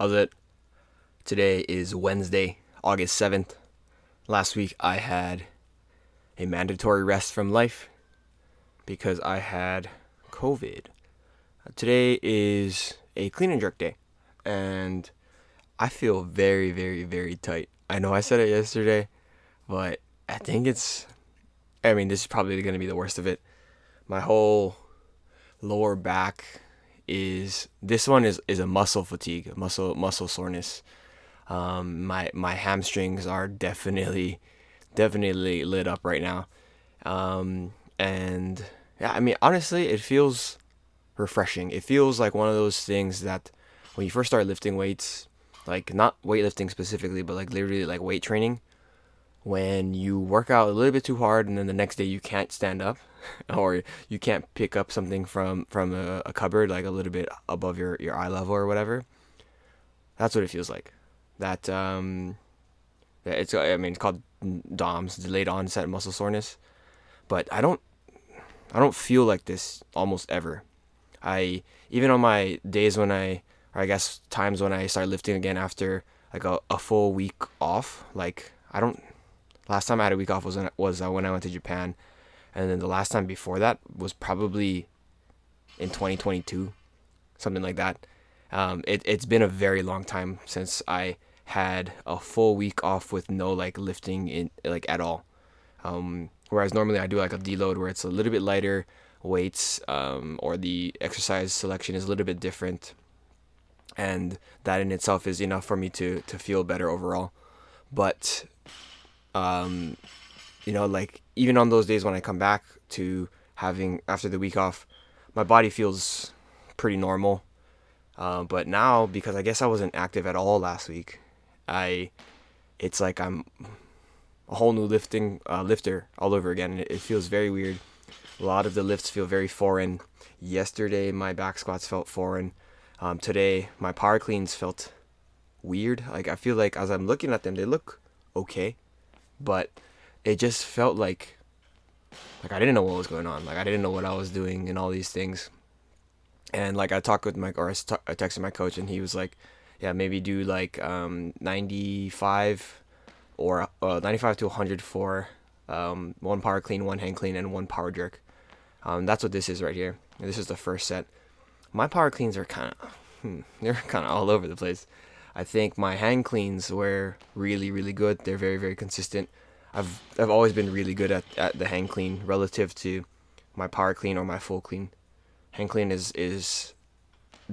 How's it? Today is Wednesday, August 7th. Last week I had a mandatory rest from life because I had COVID. Today is a clean and jerk day, and I feel very, very, very tight. I know I said it yesterday, but I think this is probably going to be the worst of it. My whole lower back this one is a muscle fatigue, muscle soreness. My hamstrings are definitely lit up right now. And yeah, I mean honestly, it feels refreshing. It feels like one of those things that when you first start lifting weights, like not weightlifting specifically, but like literally like weight training, when you work out a little bit too hard and then the next day you can't stand up or you can't pick up something from a cupboard like a little bit above your eye level or whatever. That's what it feels like. That yeah, it's called DOMS, delayed onset muscle soreness. But I don't feel like this almost ever. I even on my days when or I guess times when I start lifting again after like a full week off, like I don't. Last time I had a week off was when I went to Japan, and then the last time before that was probably in 2022, something like that. It's been a very long time since I had a full week off with no like lifting in like at all. Whereas normally I do like a deload where it's a little bit lighter weights, or the exercise selection is a little bit different, and that in itself is enough for me to feel better overall. But um, like even on those days when I come back to having after the week off, my body feels pretty normal. But now because I guess I wasn't active at all last week, I it's like I'm a whole new lifter all over again. It feels very weird. A lot of the lifts feel very foreign. Yesterday my back squats felt foreign. Today my power cleans felt weird. Like I feel like as I'm looking at them, they look okay, but it just felt like I didn't know what was going on. Like I didn't know what I was doing and all these things. And like I talked with I texted my coach and he was like, yeah, maybe do like 95 or 95 to 100 for one power clean, one hang clean, and one power jerk. That's what this is right here. This is the first set. My power cleans are they're kind of all over the place. I think my hang cleans were really really good. They're very very consistent. I've always been really good at the hang clean relative to my power clean or my full clean. Hang clean is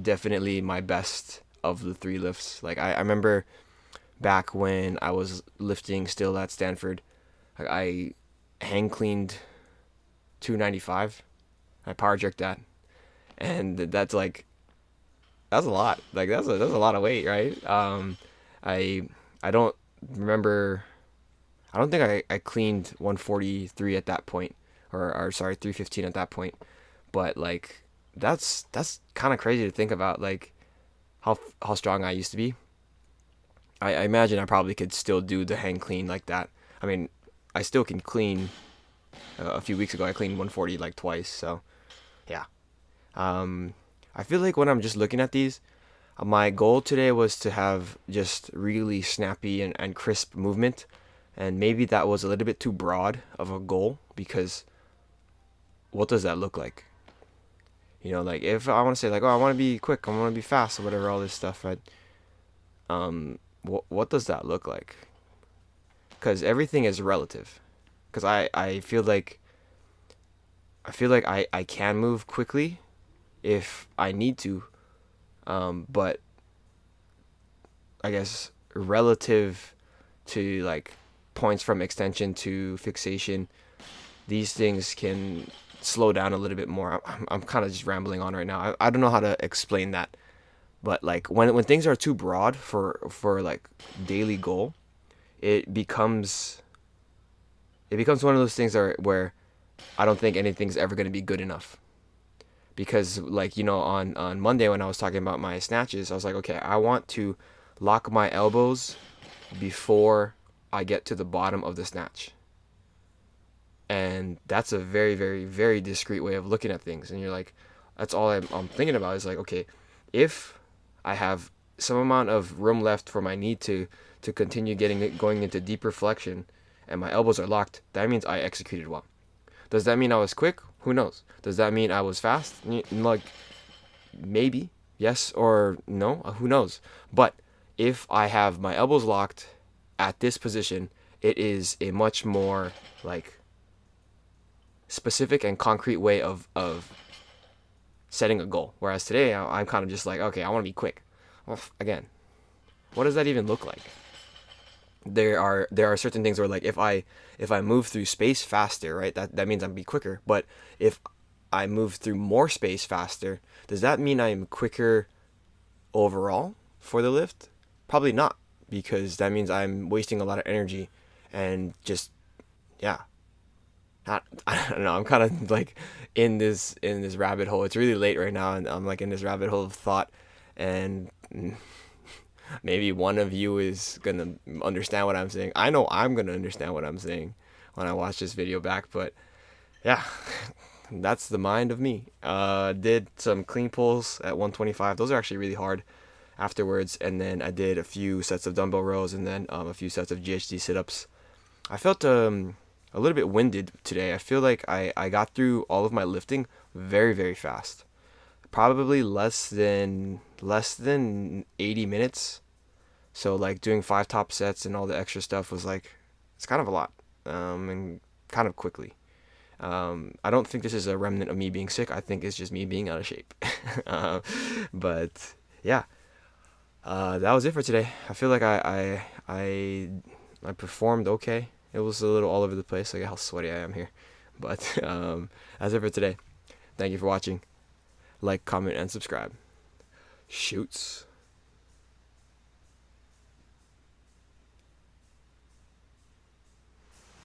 definitely my best of the three lifts. Like I remember back when I was lifting still at Stanford, like I hang cleaned 295. I power jerked that, and that's a lot. Like that's a lot of weight, right? I I don't remember. I don't think I cleaned 143 at that point, or sorry 315 at that point. But like that's kind of crazy to think about. Like how strong I used to be. I imagine I probably could still do the hang clean like that. I mean, I still can clean. A few weeks ago, I cleaned 140 like twice. So yeah. I feel like when I'm just looking at these, my goal today was to have just really snappy and crisp movement, and maybe that was a little bit too broad of a goal because what does that look like? Like if I want to say like, oh, I want to be quick, I want to be fast, or whatever, all this stuff. What does that look like? Because everything is relative. Because I can move quickly if I need to, but I guess relative to like points from extension to fixation, these things can slow down a little bit more. I'm kind of just rambling on right now. I don't know how to explain that, but like when things are too broad for like daily goal, it becomes one of those things where I don't think anything's ever going to be good enough. Because like on Monday when I was talking about my snatches, I was like, okay, I want to lock my elbows before I get to the bottom of the snatch. And that's a very very very discreet way of looking at things, and you're like, that's all I'm thinking about is like, okay, if I have some amount of room left for my knee to continue going into deeper flexion, and my elbows are locked, that means I executed well. Does that mean I was quick? Who knows? Does that mean I was fast? Like, maybe yes or no. Who knows? But if I have my elbows locked at this position, it is a much more like specific and concrete way of setting a goal. Whereas today, I'm kind of just like, okay, I want to be quick. Well, again, what does that even look like? There are certain things where, like, if I move through space faster, right, that means I'm be quicker. But if I move through more space faster, does that mean I'm quicker overall for the lift? Probably not, because that means I'm wasting a lot of energy and just, yeah. I don't know. I'm kind of like in this rabbit hole. It's really late right now, and I'm like in this rabbit hole of thought, and maybe one of you is gonna understand what I'm saying. I know I'm gonna understand what I'm saying when I watch this video back. But yeah, that's the mind of me. Did some clean pulls at 125. Those are actually really hard afterwards. And then I did a few sets of dumbbell rows, and then a few sets of GHD sit-ups. I felt a little bit winded today. I feel like I got through all of my lifting very, very fast. Probably less than 80 minutes. So like doing 5 top sets and all the extra stuff was like, it's kind of a lot, and kind of quickly. I don't think this is a remnant of me being sick. I think it's just me being out of shape. uh, but yeah, that was it for today. I feel like I performed okay. It was a little all over the place, like how sweaty I am here. But that's it for today. Thank you for watching. Like, comment, and subscribe. Shoots.